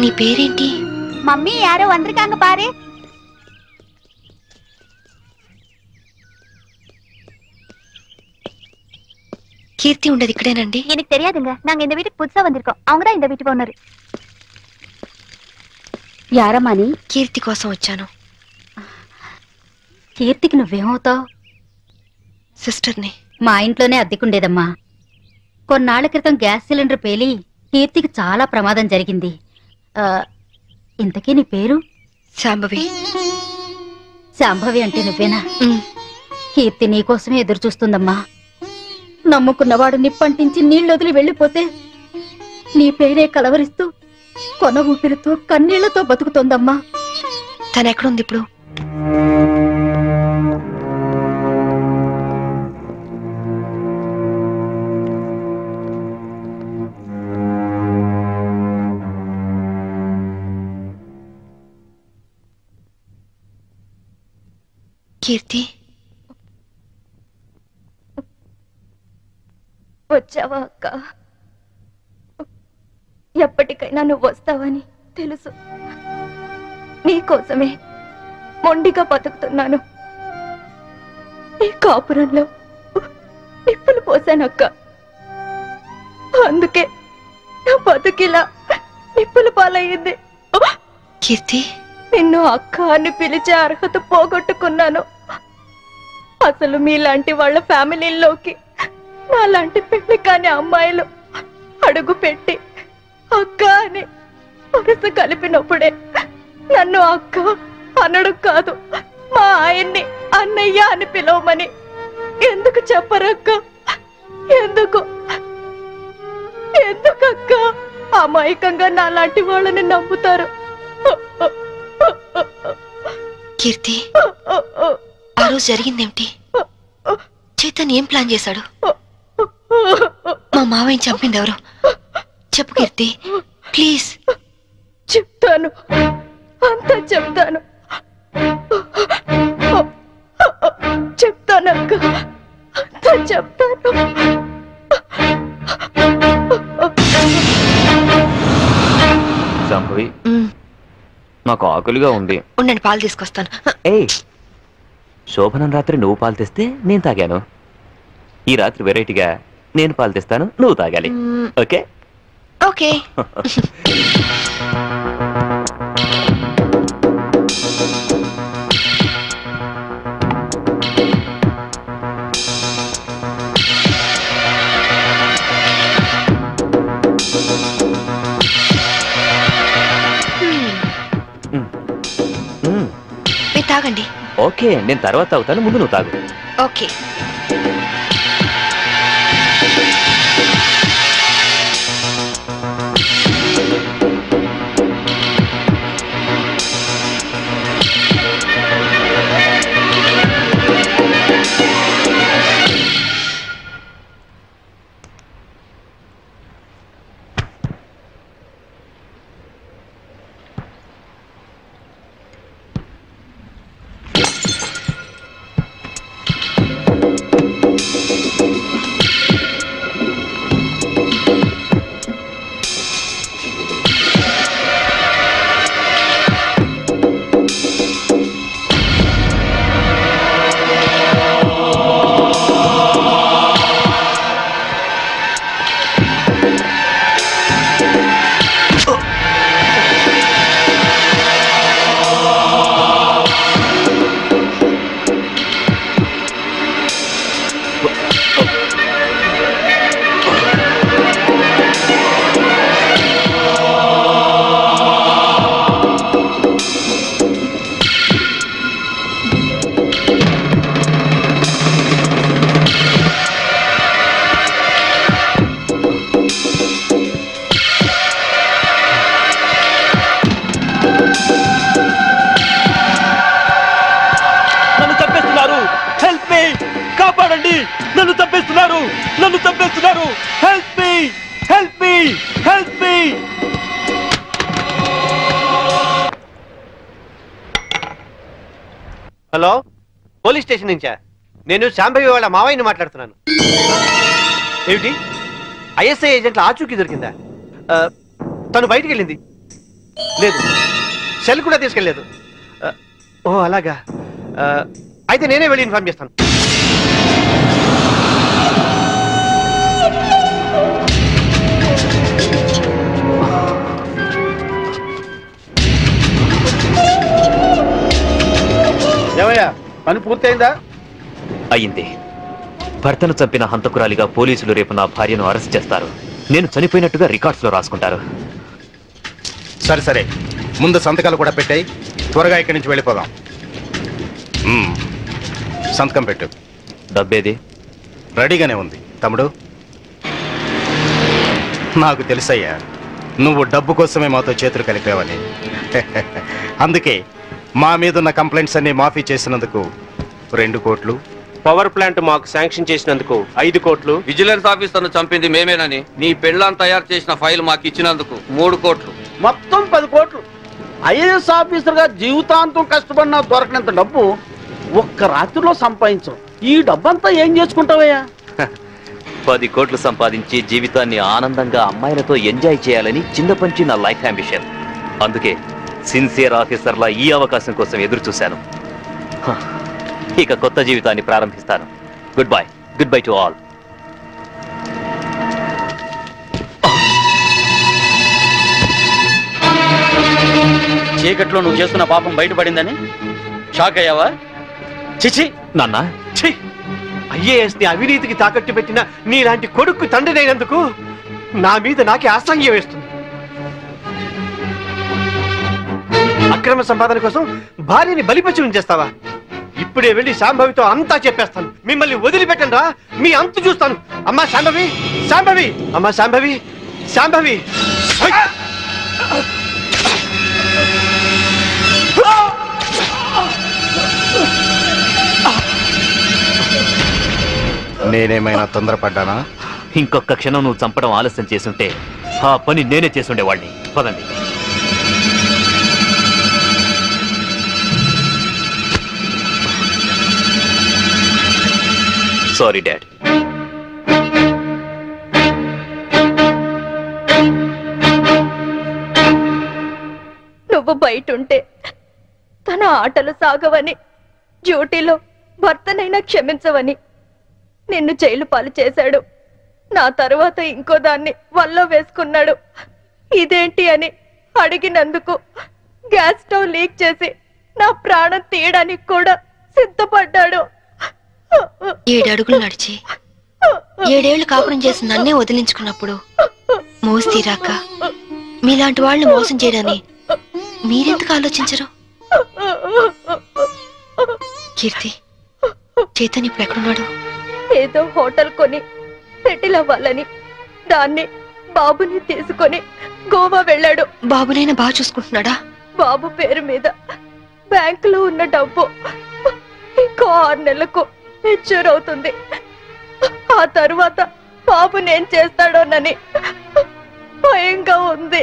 నీ పేరేంటి? Mummy arrow వందరికాంగ పారే. கீர்த்தி உண்டது இக்கடேனண்டி? எனக்கு தெரியாதுங்க. நாங்க இந்த வீட்டுக்கு புதுசா வந்திருக்கோம். அவங்க தான் இந்த வீட்டுக்கு ஓனர். యారమ్మా నీ? కీర్తి కోసం వచ్చాను. కీర్తికి నువ్వేమవుతావు? సిస్టర్ని. మా ఇంట్లోనే అద్దెకుండేదమ్మా. కొన్నాళ్ల క్రితం గ్యాస్ సిలిండర్ పేలి కీర్తికి చాలా ప్రమాదం జరిగింది. ఇంతకీ నీ పేరు? శాంభవి. శాంభవి అంటే నువ్వేనా? కీర్తి నీకోసమే ఎదురు చూస్తుందమ్మా. నమ్ముకున్నవాడు నిప్పంటించి నీళ్ళొదిలి వెళ్ళిపోతే నీ పేరే కలవరిస్తూ కొన ఊపిరితో కన్నీళ్లతో బతుకుతోందమ్మా. తనెక్కడుంది ఇప్పుడు? కీర్తి వచ్చావా అక్క? ఎప్పటికైనా నువ్వు వస్తావని తెలుసు. నీకోసమే మొండిగా బతుకుతున్నాను. ఈ కాపురంలో నిప్పులు పోసానక్క. అందుకే నా బతుకిలా నిప్పులు పాలయ్యింది. కీర్తి, నిన్ను అక్క అని పిలిచే అర్హత పోగొట్టుకున్నాను. అసలు మీలాంటి వాళ్ళ ఫ్యామిలీలోకి నాలాంటి పెళ్లి కాని అమ్మాయిలు అడుగు పెట్టి అక్క అని వరుస కలిపినప్పుడే నన్ను అక్క అనడు కాదు, మా ఆయన్ని అన్నయ్య అని పిలవమని ఎందుకు చెప్పరక్క? ఎందుకు ఎందుకక్క అమాయకంగా నాలాంటి వాళ్ళని నమ్ముతారు? కీర్తి, ఆ రోజు జరిగిందేమిటి? చైతన్ ఏం ప్లాన్ చేశాడు? మా మావయ్యని చంపింది ఎవరు? చెప్పు కీర్తి, ప్లీజ్. చెప్తాను, అంతా చెప్తాను. చెప్తానక్క, అంతా చెప్తాను. సంభవి, నాకు ఆకలిగా ఉంది. ఉండండి, పాలు తీసుకొస్తాను. ఏయ్, శోభనం రాత్రి నువ్వు పాలు తెస్తే నేను తాగాను. ఈ రాత్రి వెరైటీగా నేను పాలు తెస్తాను, నువ్వు తాగాలి. Okay okay. మీరు తాగండి. ఓకే, నేను తర్వాత తాగుతాను, ముందు నువ్వు తాగు. ఓకే. నన్ను చంపేస్తున్నారు, నన్ను చంపేస్తున్నారు. Help me, help me, help me. Hello, police station నుంచా? నేను శాంభవి వాళ్ళ మావయ్యని మాట్లాడుతున్నాను. ఏమిటి, ఐఎస్ఐ ఏజెంట్ల ఆచూకీ దొరికిందా? తను బయటికి వెళ్ళింది. లేదు, సెల్ కూడా తీసుకెళ్ళలేదు. ఓ అలాగా, అయితే నేనే వెళ్ళి ఇన్ఫార్మ్ చేస్తాను. ఏమయ్యా, పని పూర్తయిందా? అయింది. భర్తను చంపిన హంతకురాలిగా పోలీసులు రేపు నా భార్యను అరెస్ట్ చేస్తారు. నేను చనిపోయినట్టుగా రికార్డ్స్ లో రాసుకుంటారు. సరే సరే, ముందు సంతకాలు కూడా పెట్టాయి. త్వరగా ఇక్కడి నుంచి వెళ్ళిపోదాం. సంతకం పెట్టు. డబ్బేది? రెడీగానే ఉంది తమ్ముడు. నాకు తెలుసయ్యా, నువ్వు డబ్బు కోసమే మాతో చేతులు కలిపావని. అందుకే మా మీదున్న కంప్లైంట్స్ అన్ని మాఫీ చేసినందుకు 2 కోట్లు, పవర్ ప్లాంట్ మాకు శాంక్షన్ చేసినందుకు 5 కోట్లు, విజిలెన్స్ ఆఫీసర్ను చంపింది మేమేనని నీ పెళ్ళాన్ని తయారు చేసిన ఫైల్ మాకు ఇచ్చినందుకు 3 కోట్లు, మొత్తం 10 కోట్లు. ఐఏఎస్ ఆఫీసర్ గా జీవితాంతం కష్టపడినా దొరకనంత డబ్బు ఒక్క రాత్రిలో సంపాదించం. ఈ డబ్బంతా ఏం చేసుకుంటావయ్యా? 10 కోట్లు సంపాదించి జీవితాన్ని ఆనందంగా అమ్మాయిలతో ఎంజాయ్ చేయాలని చిన్నపంచి నా లైఫ్ అంబిషన్. అందుకే సిన్సియర్ ఆఫీసర్లా ఈ అవకాశం కోసం ఎదురు చూశాను. ఇక కొత్త జీవితాన్ని ప్రారంభిస్తాను. Good bye to all. చీకట్లో నువ్వు చేస్తున్న పాపం బయటపడిందని షాక్ అయ్యావా? చిచి నాన్న, ఐఏఎస్ ని అవినీతికి తాకట్టు పెట్టిన నీలాంటి కొడుకు తండ్రినైనందుకు నా మీద నాకే అసహ్యం వేస్తుంది. అక్రమ సంపాదన కోసం భార్యని బలిపశువుని చేస్తావా? ఇప్పుడే వెళ్ళి శాంభవితో అంతా చెప్పేస్తాను. మిమ్మల్ని వదిలిపెట్టను రా, మీ అంతు చూస్తాను. అమ్మా శాంభవి, అమ్మా శాంభవి. నేనేమైనా తొందరపడ్డానా? ఇంకొక క్షణం నువ్వు చంపడం ఆలస్యం చేసుంటే ఆ పని నేనే చేసుండేవాడిని. పదండి. Sorry dad. నువ్వు బయటుంటే తన ఆటలు సాగవని, డ్యూటీలో భర్తనైనా క్షమించవని నిన్ను జైలు పాలు చేశాడు. నా తరువాత ఇంకో దాన్ని వల్ల వేసుకున్నాడు. ఇదేంటి అని అడిగినందుకు గ్యాస్ స్టవ్ లీక్ చేసి నా ప్రాణం తీయడానికి కూడా సిద్ధపడ్డాడు. 7 అడుగులు నడిచి 7 ఏళ్లు కాపురం చేసి నన్నే వదిలించుకున్నప్పుడు మోసి తీరాక మీలాంటి వాళ్ళని మోసం చేయడాన్ని మీరెందుకు ఆలోచించరు? కీర్తి, చైతన్య ఇప్పుడు ఎక్కడున్నాడు? ఏదో హోటల్ కొని సెటిల్ అవ్వాలని దాన్ని బాబుని తీసుకొని గోవా వెళ్ళాడు. బాబునైనా బాగా చూసుకుంటున్నాడా? బాబు పేరు మీద బ్యాంకులో ఉన్న డబ్బు ఇంకో 6 నెలలకు మెచ్యూర్ అవుతుంది. ఆ తరువాత బాబునేం చేస్తాడోనని భయంగా ఉంది.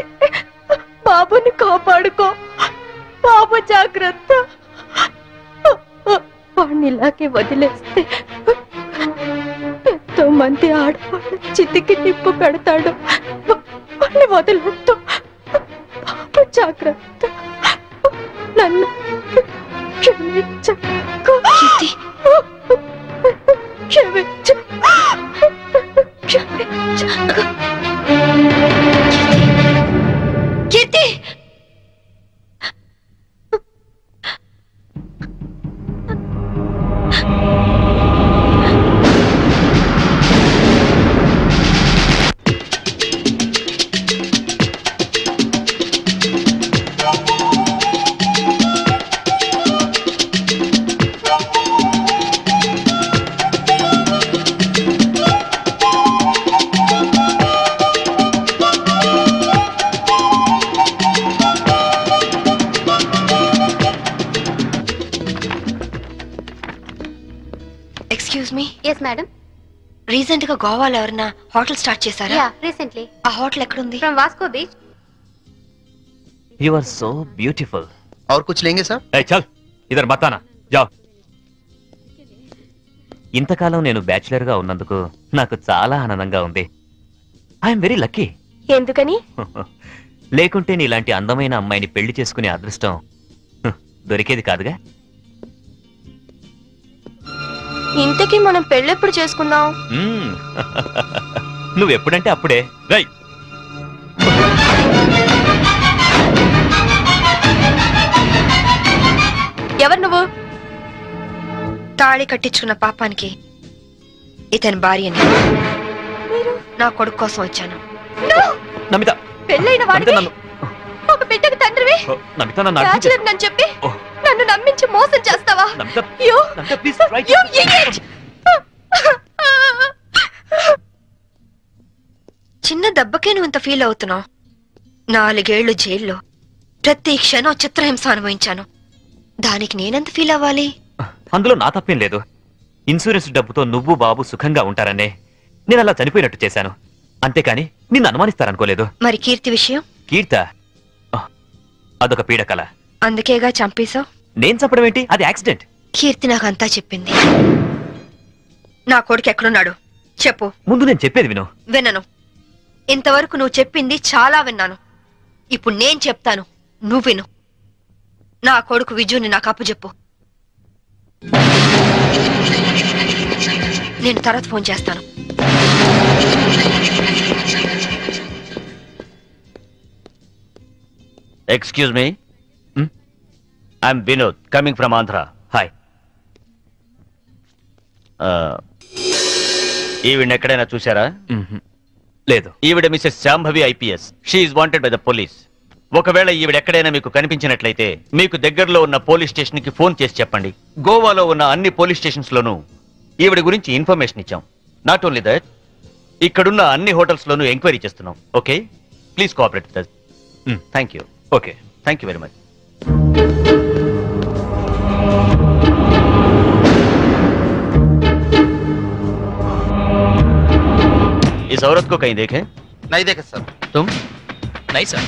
బాబుని కాపాడుకో, బాబు జాగ్రత్త. వాడిని ఇలాగే వదిలేస్తే ఎంతో మంది ఆడవాళ్ళు చితికి నిప్పు పెడతాడు. వాడిని వదిలేస్తూ బాబు జాగ్రత్త. నన్ను క్షమించు. Keerthi, excuse me. yes madam. Recent గా గోవాలో ఎవరైనా హోటల్ స్టార్ట్ చేశారా? yeah recently. ఆ హోటల్ ఎక్కడుంది? from Vasco Beach. You are so beautiful. और कुछ लेंगे सर? ఏ చల్, ఇదర్ బతానా జావ్. ఇంతకాలం నేను బ్యాచులర్ గా ఉన్నందుకు నాకు చాలా ఆనందంగా ఉంది. I'm very lucky. ఎందుకని? లేకుంటే నీలాంటి అందమైన అమ్మాయిని పెళ్లి చేసుకునే అదృష్టం దొరికేది కాదుగా. ఇంతకీ మనం పెళ్ళెప్పుడు చేసుకుందాం? నువ్వెప్పుడంటే అప్పుడే. రై ఎవరు నువ్వు? తాళి కట్టించుకున్న పాపానికి ఇతని భార్యని నా కొడుకు కోసం వచ్చాను. నమిత, పెళ్ళైన వాడివి, నన్ను ఒక బిడ్డకు తండ్రివి, నమిత నన్ను బ్యాచిలర్ నన్ను చెప్పి నన్ను నమ్మించి మోసం చేస్తావా? You idiot! చిన్న దెబ్బకే నువ్వు ఇంత ఫీల్ అవుతున్నావు. 4 ఏళ్లు జైల్లో ప్రతి క్షణం చిత్రహింస అనుభవించాను. దానికి నేనెంత ఫీల్ అవ్వాలి? అందులో నా తప్పేం లేదు. ఇన్సూరెన్స్ డబ్బుతో నువ్వు బాబు సుఖంగా ఉంటారనే నేను అలా చనిపోయినట్టు చేశాను. అంతేకాని నిన్ను అనుమానిస్తారనుకోలేదు. మరి కీర్తి విషయం? కీర్త అదొక పీడకల. అందుకేగా చంపేశావు. నేను చంపడం ఏంటి? అది యాక్సిడెంట్. కీర్తి నాకంతా చెప్పింది. నా కొడుకు ఎక్కడున్నాడు చెప్పు. ముందు నేను చెప్పేది విను. వినను. ఇంతవరకు నువ్వు చెప్పింది చాలా విన్నాను. ఇప్పుడు నేను చెప్తాను, నువ్వు విను. నా కొడుకు విజుని నాకు అప్పచెప్పు. నేను తర్వాత ఫోన్ చేస్తాను. Excuse me, I'm Vinod coming from Andhra. Hi. ఈవిడ ఎక్కడైనా చూసారా? లేదు. ఈవిడ Mrs Shambhavi IPS. She is wanted by the police. ఒకవేళ ఈవిడ ఎక్కడైనా మీకు కనిపించినట్లయితే మీకు దగ్గరలో ఉన్న పోలీస్ స్టేషన్ కి ఫోన్ చేసి చెప్పండి. గోవాలో ఉన్న అన్ని పోలీస్ స్టేషన్స్ లోనూ ఈవిడ గురించి ఇన్ఫర్మేషన్ ఇచ్చాం. నాట్ ఓన్లీ దట్, ఇక్కడున్న అన్ని హోటల్స్ లోనూ ఎంక్వైరీ చేస్తున్నాం. Okay, please cooperate with us. Thank you. Okay, thank you very much. इस औरत को कहीं देखे? नहीं देखे सर. तुम? Nice sir.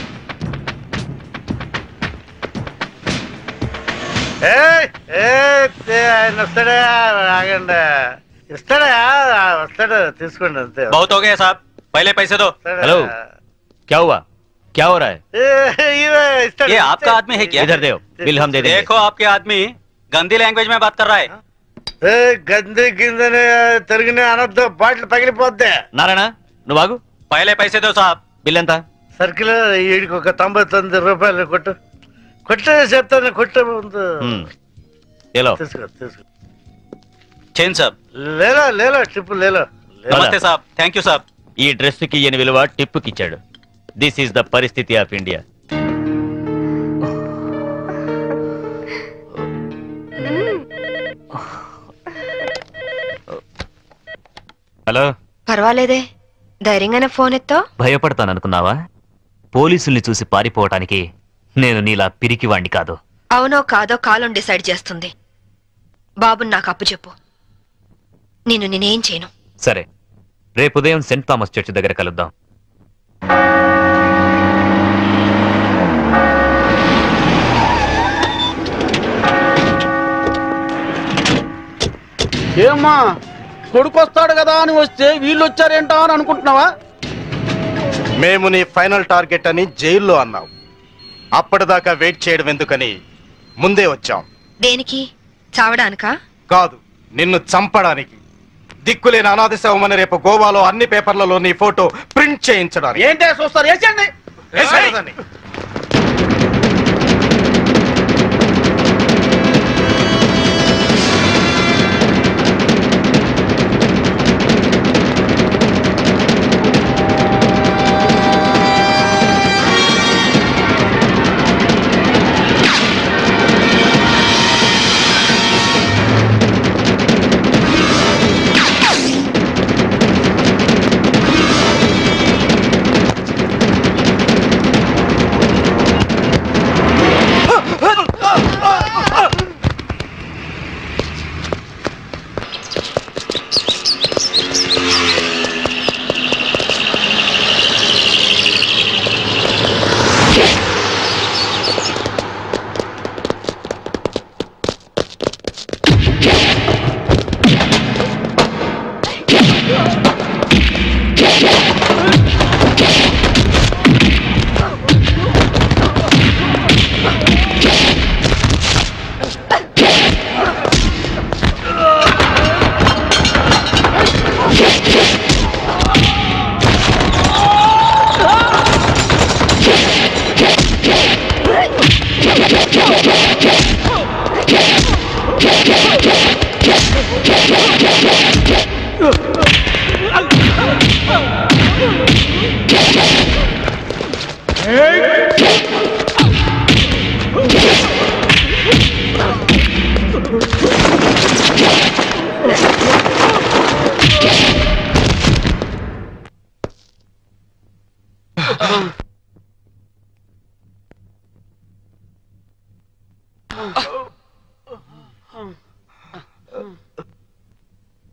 ఆయన వస్తాడా? ఆగండి, ఇస్తాడా? వస్తాడు, తీసుకోండి అంతే. बहुत हो गया साहब, पहले पैसे दो. हेलो, क्या हुआ? क्या हो रहा है? ये आपका आदमी है क्या? इधर दे, बिल हम दे देंगे. देखो आपके आदमी गंदी लैंग्वेज में बात कर रहा है. గంది కిందని తిరిగిన అనొద్దు, బాటిల్ పగిలిపోద్ది. నారాయణ నువ్వు ఆగు. पहले पैसे दो साहब. బిల్ ఎంత? సర్కిల్ వీడికి ఒక 99 రూపాయలు కొట్టు. కొట్టే చెప్తాను, కొట్టే ముందు ఏలో తీసుకో తీసుకో. चेन साहब. లేలో లేలో ట్రిప్ లేలో. नमस्ते साहब. थैंक यू साहब. ఈ డ్రెస్ కి ఈయన విలువ టిప్పుకి ఇచ్చాడు. దిస్ ఈస్ ద పరిస్థితి ఆఫ్ ఇండియా. హలో. పర్వాలేదే, ధైర్యంగానే ఫోన్ ఎత్తో. భయపడతాననుకున్నావా? పోలీసుల్ని చూసి పారిపోవటానికి నేను నీలా పిరికివాణ్ణి కాదు. అవునో కాదో కాలం డిసైడ్ చేస్తుంది. బాబుని నాకు అప్పచెప్పు, నేనేం చేయను. సరే, రేపు ఉదయం సెంట్ థామస్ చర్చ్ దగ్గర కలుద్దాం. ఏమ్మా, కొడుకు వస్తాడు కదా అని వస్తే వీళ్ళు వచ్చారేంటా అని అనుకుంటున్నావా? మేము నీ ఫైనల్ టార్గెట్ అని జైల్లో అన్నావు. అప్పటిదాకా వెయిట్ చేయడం ఎందుకని ముందే వచ్చాం. దేనికి? చావడానికా? కాదు, నిన్ను చంపడానికి. దిక్కులేని అనాథ శవమని రేపు గోవాలో అన్ని పేపర్లలో నీ ఫోటో ప్రింట్ చేయించడానికి. ఏంటే చూస్తారు? వేసండి. వేసేయ్.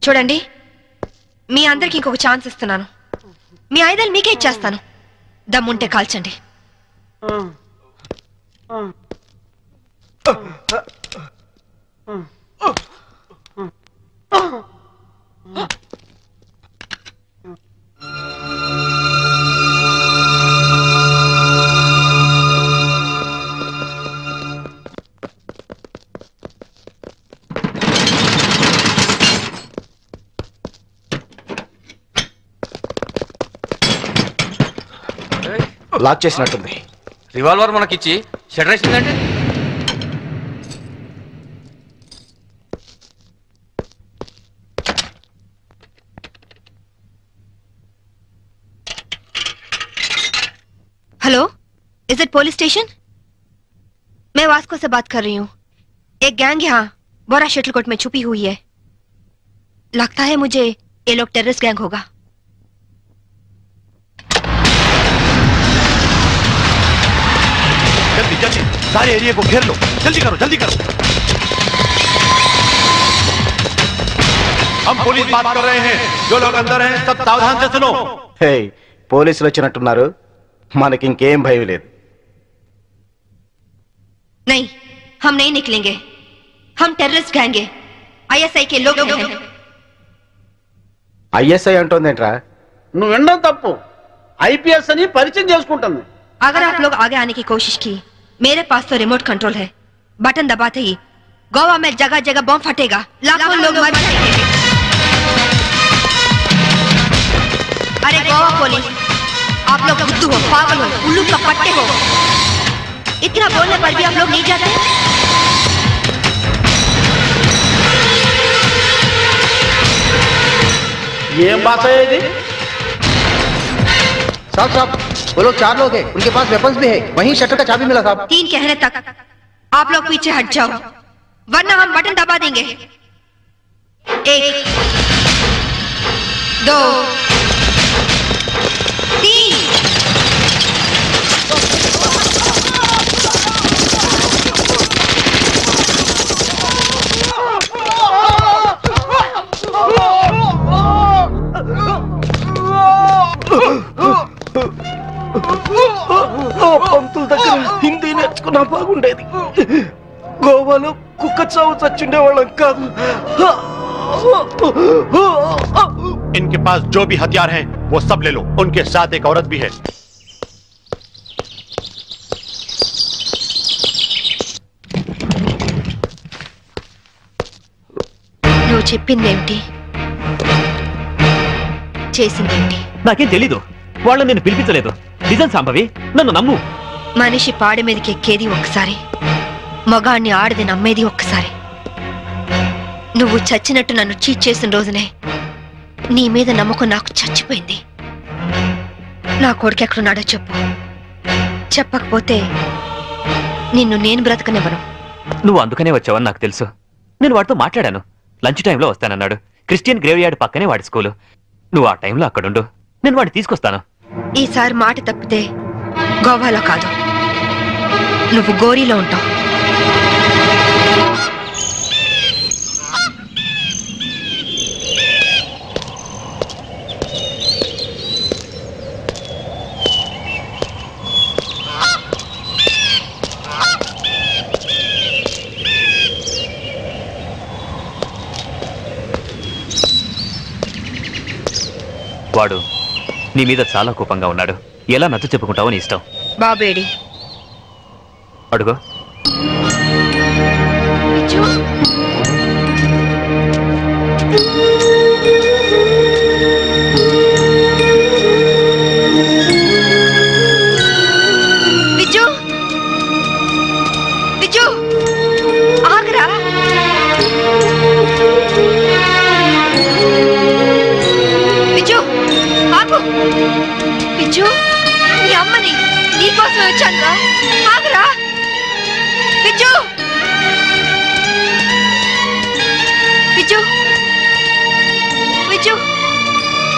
చూడండి, మీ అందరికి ఇంకొక ఛాన్స్ ఇస్తున్నాను. మీ ఆయుధాలు మీకే ఇచ్చేస్తాను. దమ్ముంటే కాల్చండి. లాక్ చేసినట్టుంది. రివాల్వర్ మనకిచ్చి షటర్ వేసిందంటే hello, is it police station? मैं वास्को से बात कर रही हूँ. एक गैंग यहाँ बोरा शटलकोट में छुपी हुई है. लगता है मुझे ये लोग टेररिस्ट गैंग होगा. जल्दी जल्दी सारे एरिया को घेर लो. जल्दी करो जल्दी करो. हम पुलिस बात कर रहे हैं. जो लोग अंदर हैं सब सावधान से सुनो. हे పోలీసులు వచ్చినట్టున్నారు. మనకి ఇంకేం భయం లేదు. नहीं, हम नहीं निकलेंगे. हम टेररिस्ट गैंग हैं. ISI के लोग हैं. ISI అంటోందేంట్రా? నువ్వు వినడం తప్పు. IPS అని పరిచయం చేసుకుంటుంది. अगर आप लोग आगे आने की कोशिश की, मेरे पास तो रिमोट कंट्रोल है. बटन दबाते ही गोवा में जगह जगह बम फटेगा. लाखों लोग मर जाएंगे. अरे गोवा पुलिस, आप लोग बुद्धू हो, पागल हो, उल्लू का पट्टे हो. इतना बोलने पर भी आप लोग नहीं जाते. ये बात है जी. साहब वो लोग 4 लोग हैं. उनके पास वेपन्स भी है. वहीं शटर का चाबी मिला साहब. 3 कहने तक आप लोग पीछे हट जाओ, वरना हम बटन दबा देंगे. 1 2 3. పంతుల దగ్గర హిందీ నేర్చుకున్నా బాగుండేది. గోవాలో కుక్క చావు చచ్చుండే వాళ్ళం కాదు. इनके पास जो भी हथियार हैं वो सब ले लो. उनके साथ एक औरत भी है. నువ్వు చెప్పిందేమిటి, చేసిందేమిటి? నాకేం తెలీదు. వాళ్ళు నేను పిలిపించలేదు. నిజం సంభవి, నన్ను నమ్ము. మనిషి పాడి మీదకి ఎక్కేది ఒక్కసారి, మగాణ్ణి ఆడది నమ్మేది ఒక్కసారి. నువ్వు చచ్చినట్టు నన్ను చీట్ చేసిన రోజునే నీ మీద నమ్మకం నాకు చచ్చిపోయింది. నా కొడుకు ఎక్కడున్నాడో చెప్పు. చెప్పకపోతే నిన్ను నేను బ్రతకనివ్వను. నువ్వు అందుకనే వచ్చావని నాకు తెలుసు. నేను వాడితో మాట్లాడాను. లంచ్ టైంలో వస్తానన్నాడు. క్రిస్టియన్ గ్రేవ్ యార్డ్ పక్కనే వాడి స్కూలు. నువ్వు ఆ టైంలో అక్కడుండు, నేను వాడిని తీసుకొస్తాను. ఈసారి మాట తప్పితే గోవాలో కాదు, నువ్వు గోరీలో ఉంటావు. వాడు నీ మీద చాలా కోపంగా ఉన్నాడు. ఎలా నచ్చ చెప్పుకుంటావో నీ ఇష్టం. బాబేడి అడుగో. విజు, విజు ఆగరా. విజు ఆగు. విజు, నీ అమ్మని నీకోసం నీకోసమే వచ్చాను రా. ఆగరా విజు, విజు, విజు,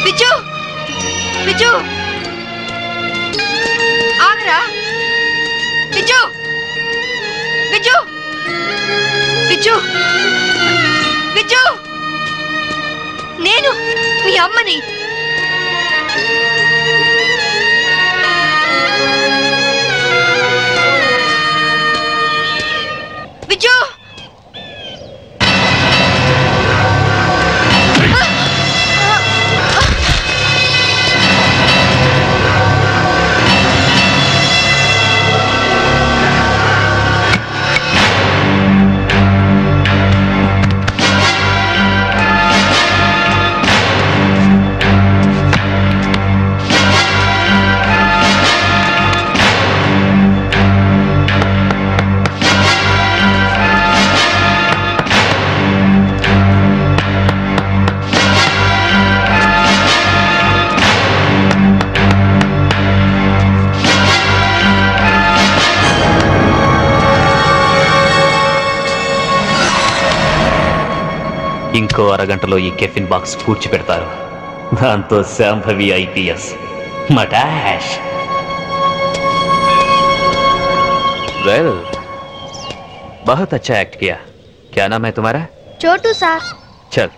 విజు, విజు, ఆగరా విజు, విజు, విజు, విజు, నేను మీ అమ్మని. విజు, ఇంకో అరగంటలో ఈ కెఫిన్ బాక్స్ పూడ్చి పెడతారు. దాంతో శాంభవి ఐపీఎస్ మటాష్. वेल बहुत अच्छा एक्ट किया. क्या नाम है तुम्हारा? छोटू सर. चल.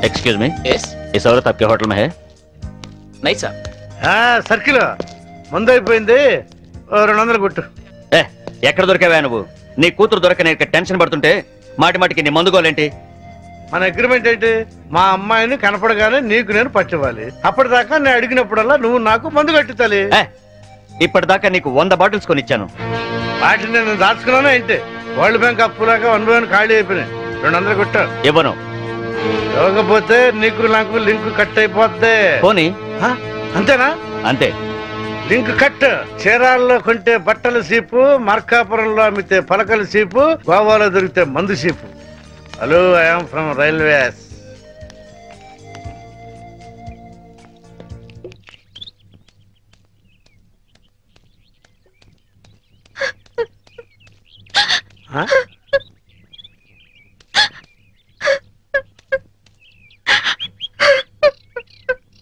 एक्सक्यूज मी, इस औरत आपके होटल में है? नहीं सर. సర్కిల్ మందు అయిపోయింది, 200 కొట్టు. ఎక్కడ దొరికావా నువ్వు? నీ కూతురు దొరకనే టెన్షన్ పడుతుంటే మాటి మాటికి నీ మందుగోలేంటి? మన అగ్రిమెంట్ ఏంటి? మా అమ్మాయిని కనపడగానే నీకు నేను పచ్చివ్వాలి. అప్పటిదాకా నేను అడిగినప్పుడల్లా నువ్వు నాకు మందు కట్టుతాలి. ఇప్పటిదాకా నీకు 100 బాటిల్స్ కొనిచ్చాను. వాటిని నేను దాచుకున్నాను ఏంటి? వరల్డ్ బ్యాంక్ అప్పులాగా 1 by 1 ఖాళీ అయిపోయినాయి. 200 కొట్టు. ఇవ్వను. ఇవ్వకపోతే నీకు నాకు లింక్ కట్ అయిపోద్ది. పోనీ. అంతేనా? అంతే. Link cut. చీరాల్లో కొంటే బట్టల సీపు, మార్కాపురంలో అమ్మితే పలకల సీపు, గోవాలో దొరికితే మందు cheap. Hello, I'm from railways.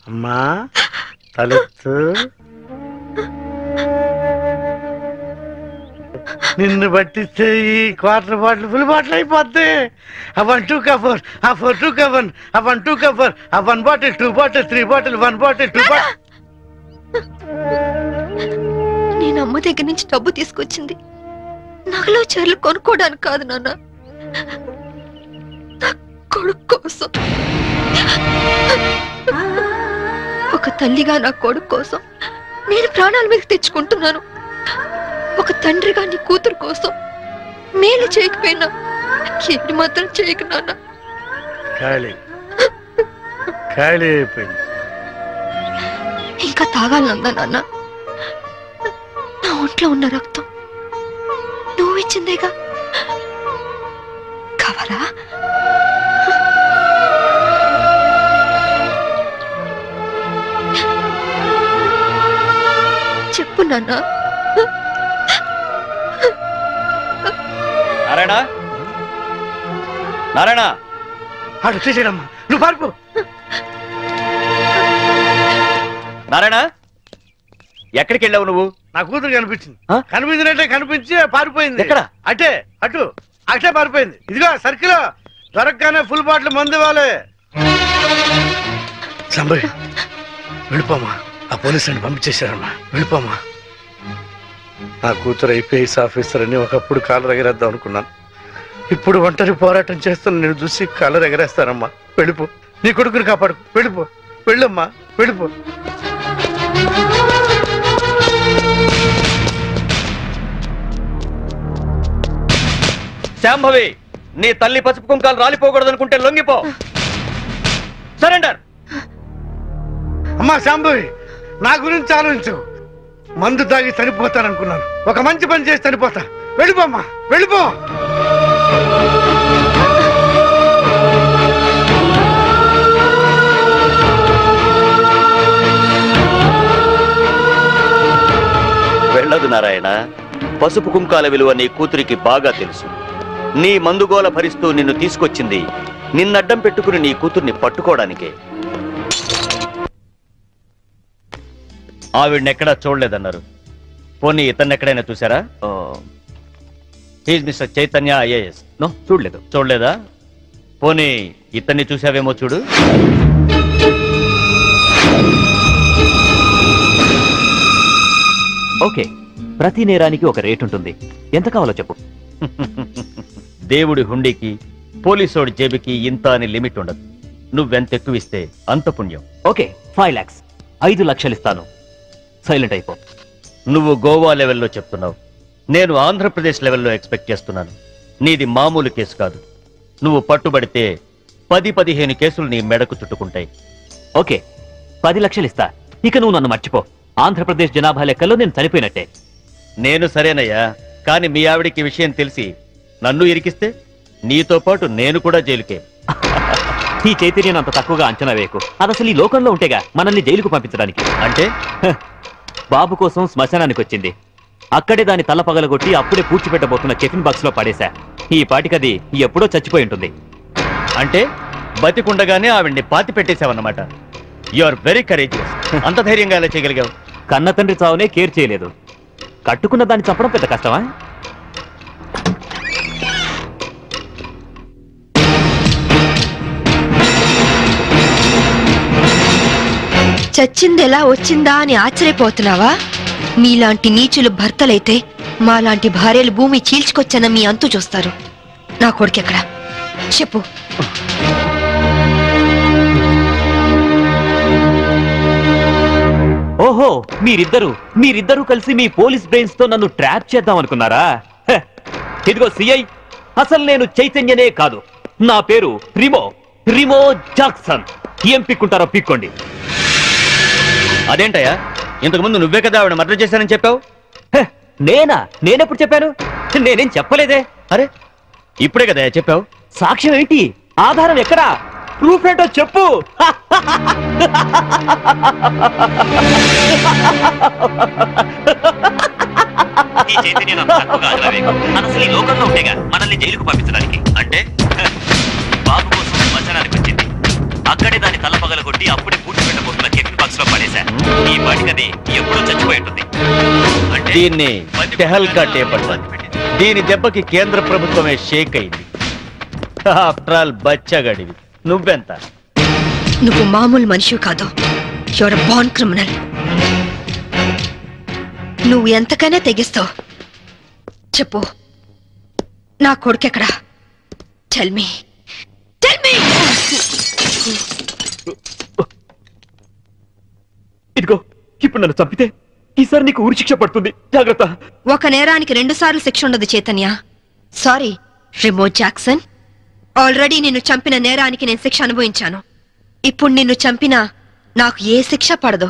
అమ్మా తలెత్తు. నిన్ను పట్టిస్తే ఈ క్వార్టర్ బాటిల్ ఫుల్ బాటిల్ అయిపోద్ది. ఆ 1 2 కవర్, ఆ 4 2 కవర్, ఆ 1 2 కవర్, ఆ 1 bottle 2 bottle 3 bottle 1 bottle 2 bottle. నేను అమ్మ దగ్గర నుంచి డబ్బు తీసుకొచ్చింది నగలో చీరలు కొనుక్కోవడానికి కాదు నాన్న, నా కొడుకు కోసం. ఒక తల్లిగా నా కొడుకు కోసం నేను ప్రాణాల మీద తెచ్చుకుంటున్నాను. ఒక తండ్రిగా నీ కూతురు కోసం మేలు చేయకపోయినా ఏడు మాత్రం చేయకు నాన్న. ఖాళీ అయిపోయింది. ఇంకా తాగాలనుందా నాన్న? నా ఒంట్లో ఉన్న రక్తం నువ్వు ఇచ్చిందేగా. కావాలా? చెప్పు నాన్న. నారాయణ, నారాయణ, అటు తీసేయడమ్మా, నువ్వు పారిపో. నారాయణ, ఎక్కడికి వెళ్ళావు నువ్వు? నా కూతురు కనిపించింది. కనిపించినట్టే కనిపించి పారిపోయింది. ఎక్కడ? అటే అటే పారిపోయింది. ఇదిగో సర్కిల్ దొరకగానే ఫుల్ బాటిల్ మందు ఇవ్వాలి. సంబరి వెళ్ళిపోమా, ఆ పోలీసులను పంపించేశారమ్మా, వెళ్ళిపోమా. నా కూతురు ఐపీఎస్ ఆఫీసర్ అని ఒకప్పుడు కాలు రగిరేద్దాం అనుకున్నాను. ఇప్పుడు ఒంటరి పోరాటం చేస్తున్న నేను చూసి కలర్ ఎగరేస్తానమ్మా. వెళ్ళిపో, నీ కొడుకుని కాపాడు. వెళ్ళిపో, వెళ్ళమ్మా, వెళ్ళిపో. శాంభవి, నీ తల్లి పసుపు కుంకాలు రాలిపోకూడదనుకుంటే లొంగిపో. సరెండర్. అమ్మా శాంభవి, నా గురించి ఆలోచించు. మందు తాగి చనిపోతాననుకున్నాను, ఒక మంచి పని చేసి చనిపోతా. వెళ్ళిపోమ్మా, వెళ్ళిపో. వెళ్ళదు నారాయణ. పసుపు కుంకాల విలువ నీ కూతురికి బాగా తెలుసు. నీ మందుగోల భరిస్తూ నిన్ను తీసుకొచ్చింది నిన్నడ్డం పెట్టుకుని నీ కూతుర్ని పట్టుకోవడానికే. ఆవిడనెక్కడా చూడలేదన్నారు. పోనీ ఇతన్నెక్కడైనా చూసారా? He's mister Chaitanya IAS. No, చూడలేదు. చూడలేదా? పోనీ ఇతన్ని చూసావేమో చూడు. ఓకే, ప్రతి నేరానికి ఒక రేట్ ఉంటుంది. ఎంత కావాలో చెప్పు. దేవుడి హుండీకి పోలీసోడి జేబుకి ఇంత అని లిమిట్ ఉండదు. నువ్వెంత ఎక్కువ ఇస్తే అంత పుణ్యం. Okay, 5 lakhs. 5 లక్షలు ఇస్తాను. సైలెంట్ అయిపో. నువ్వు గోవా లెవెల్లో చెప్తున్నావు, నేను ఆంధ్రప్రదేశ్ లెవెల్లో ఎక్స్పెక్ట్ చేస్తున్నాను. నీది మామూలు కేసు కాదు. నువ్వు పట్టుబడితే 10-15 కేసులు నీ మెడకు చుట్టుకుంటాయి. ఓకే, 10 లక్షలు ఇస్తా. ఇక నువ్వు నన్ను మర్చిపో. ఆంధ్రప్రదేశ్ జనాభా లెక్కల్లో నేను చనిపోయినట్టే. నేను సరేనయ్యా, కానీ మీ ఆవిడికి విషయం తెలిసి నన్ను ఇరికిస్తే నీతో పాటు నేను కూడా జైలుకే. ఈ చైతన్యం అంత తక్కువగా అంచనా వేయకు. అది అసలు ఈ లోకంలో ఉంటేగా మనల్ని జైలుకు పంపించడానికి. అంటే బాబు కోసం శ్మశానానికి వచ్చింది. అక్కడే దాని తల పగలగొట్టి అప్పుడే పూడ్చిపెట్టబోతున్న టిఫిన్ బాక్స్ లో పడేశా. ఈ పాటికది ఎప్పుడో చచ్చిపోయి ఉంటుంది. అంటే బతికుండగానే ఆవిడ్ని పాతి పెట్టేశావన్నమాట. You are very courageous. అంత ధైర్యంగా ఎలా చేయగలిగావు? కన్న తండ్రి చావునే కేర్ చేయలేదు. కట్టుకున్న దాన్ని చంపడం పెద్ద కష్టమా? చచ్చిందెలా వచ్చిందా అని ఆశ్చర్యపోతున్నావా? మీలాంటి నీచులు భర్తలైతే మాలాంటి భార్యలు భూమి చీల్చుకొచ్చన్న మీ అంతు చూస్తారు. నా కొడుకెక్కడ చెప్పు. ఓహో, మీరిద్దరూ కలిసి మీ పోలీస్ బ్రెయిన్స్ తో నన్ను ట్రాప్ చేద్దాం అనుకున్నారా? ఇదిగో సిఐ, అసలు నేను చైతన్యనే కాదు. నా పేరు రిమో జాక్సన్. ఏం పిక్కుంటారో పిక్కోండి. అదేంటయ్యా, ఇంతకుముందు నువ్వే కదా ఆవిడ మర్డర్ చేశానని చెప్పావు. నేనెప్పుడు చెప్పాను? నేనేం చెప్పలేదే. అరే, ఇప్పుడే కదా చెప్పావు. సాక్ష్యం ఏంటి? ఆధారం ఎక్కడా? ప్రూఫ్ ఏంటో చెప్పు. ఈ లోకంలో ఉంటేగా మనల్ని జైలుకు పంపించడానికి. అంటే బాబు కోసం శ్మశానానికి వచ్చింది. అక్కడే దాని తల పగలగొట్టి అప్పుడే పూడ్చిపెట్టబోతున్న టిఫిన్ బాక్స్ లో పడేశా. ఈ పాటికది ఎప్పుడో చచ్చిపోయి ఉంటుంది. దీన్ని టెహల్కా టేప్ అంటారు. దీని దెబ్బకి కేంద్ర ప్రభుత్వమే షేక్ అయింది. ఆఫ్టర్ ఆల్ బచ్చగాడివి. నువ్వెంత? నువ్వు మామూలు మనిషి కాదు. Your born criminal. నువ్వు ఎంతకైనా తెగిస్తావు. చెప్పు, నా కొడుకెక్కడా? Tell me. ఇదిగో, ఇప్పుడు నన్ను చంపితే ఈసారి నీకు ఉరి శిక్ష పడుతుంది. జాగ్రత్త. ఒక నేరానికి 2 సార్లు శిక్ష ఉండదు Chaitanya. Sorry Remo Jackson. Already నిన్ను చంపిన నేరానికి నేను శిక్ష అనుభవించాను. ఇప్పుడు నిన్ను చంపినా నాకు ఏ శిక్ష పడదు.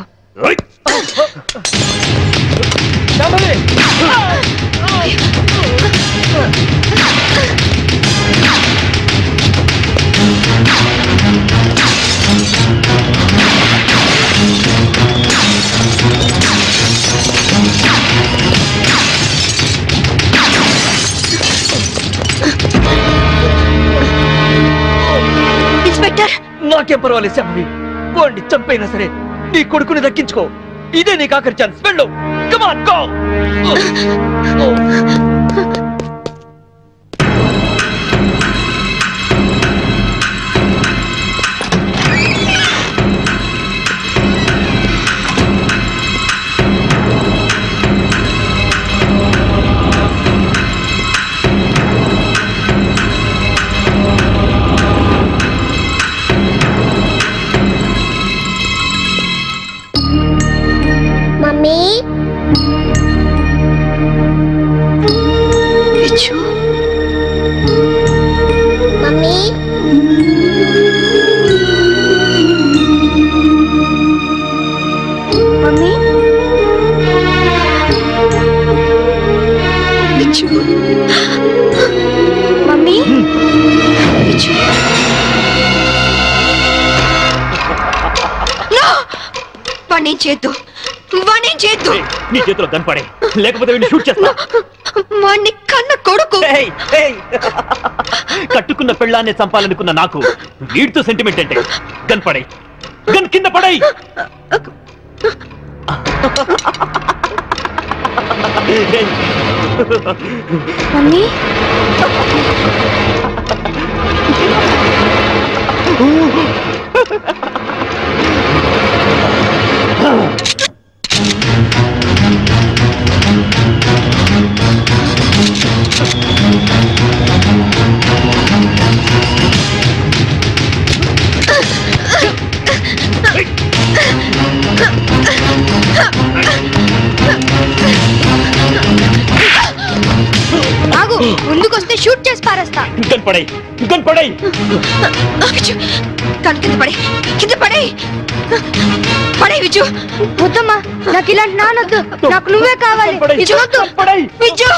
ఇన్స్పెక్టర్, నాకేం పర్వాలేదు శాంభవి. వాడిని చంపైనా సరే నీ కొడుకుని దక్కించుకో. ఇదే నీకు ఆఖరి ఛాన్స్. వెళ్ళు. Come on, go. వాణ్ణేం చేయొద్దు, వాణ్ణేం చేయొద్దు. నీ చేతిలో కనపడే, లేకపోతే వీడిని షూట్ చేస్తా. వాణ్ణి కన్న కొడుకు. కట్టుకున్న పెళ్ళాన్ని చంపాలనుకున్న నాకు వీడితో సెంటిమెంట్ అంటే కనపడే, గన్ కింద పడాయి. మమ్మీ ఆగు, ముందుకొస్తే షూట్ చేసి పారేస్తా. కనపడే, కనపడే. కన్ కింద పడే, కింద పడే, పడే విజు. వద్దమ్మా, నాకు ఇలాంటి నానొద్దు, నాకు నువ్వే కావాలి. విజు వద్దు, విజు.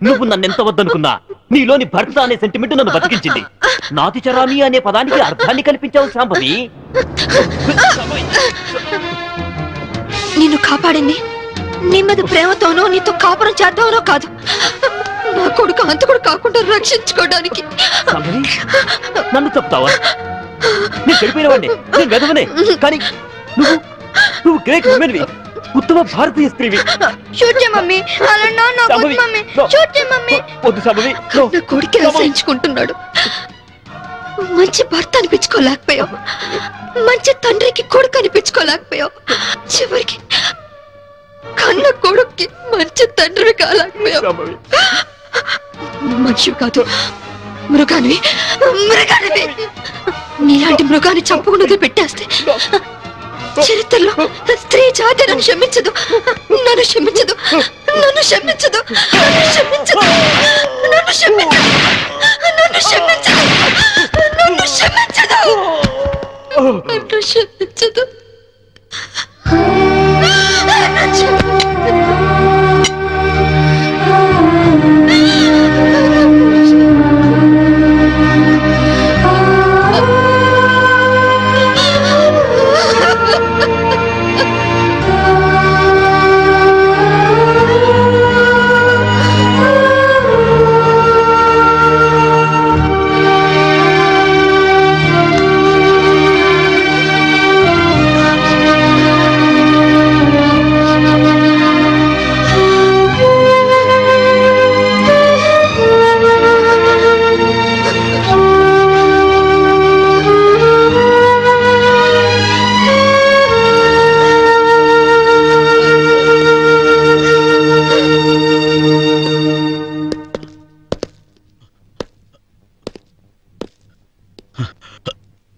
నువ్వు నన్ను ఎంత వద్దనుకున్నా నీలోని భర్త అనే సెంటిమెంట్ నన్ను బతికించింది. నాతి చరామి అనే పదానికి అర్థాన్ని కల్పించావు శాంభవి. నిన్ను కాపాడింది నీ మీద ప్రేమతోనో నీతో కాపురం చేద్దామనో కాదు, నా కొడుకు అంతకుడు కాకుండా రక్షించుకోవడానికి. నన్ను చెప్తావా? నేను చెడిపోయినవాడిని, నేను వెదవనే, కానీ నువ్వు నువ్వు గ్రేట్ ఉమెన్వి, ఉత్తమ భారతీయ స్త్రీవి. షూట్ చేయ మమ్మీ, అలా నా మమ్మీ, షూట్ చేయ మమ్మీ. వద్దు శాంభవి, నా కొడుకే అసహించుకుంటున్నాడు. మంచి భర్త అనిపించుకోలేకపోయావు, మంచి తండ్రికి కొడుకు అనిపించుకోలేకపోయావు, చివరికి కన్న కొడుక్కి మంచి తండ్రివి కాలేకపోయావు. మనిషివి కాదు, మృగానివి, మృగానివి. నీలాంటి మృగాన్ని చంపకుండా పెట్టేస్తే చరిత్రలో స్త్రీ జాతి నన్ను క్షమించదు, నన్ను క్షమించదు, నన్ను క్షమించదు, నన్ను క్షమించదు, నన్ను క్షమించదు, నన్ను క్షమించదు, నన్ను క్షమించదు, నన్ను క్షమించదు.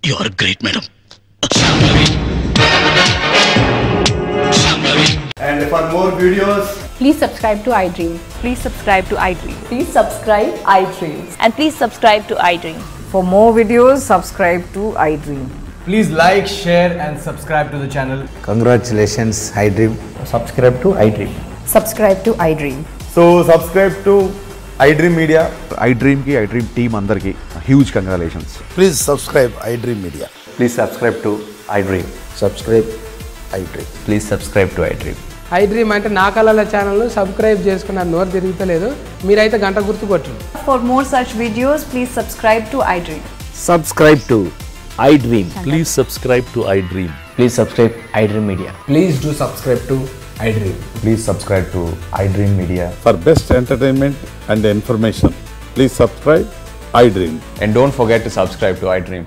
You are great, madam. And for more videos, please subscribe to iDream. Please subscribe to iDream. Please subscribe iDream. And please subscribe to iDream. For more videos, subscribe to iDream. please like, share and subscribe to the channel. Congratulations, iDream. Subscribe to iDream. Subscribe to iDream. So subscribe to iDream Media. iDream ki iDream team andar ki huge congratulations. Please subscribe iDream Media. Please subscribe to iDream. Subscribe iDream. Please subscribe to iDream. iDream అంటే నా కళల channel subscribe చేసుకున్న నోరు తిరుగుతలేదు, మీరైతే గంట గుర్తు కొట్టండి. For more such videos, please subscribe to iDream. Subscribe to iDream. Please subscribe to iDream. Please subscribe iDream Media. Please do subscribe to iDream. Please subscribe to iDream Media. For best entertainment and information, please subscribe iDream. And don't forget to subscribe to iDream.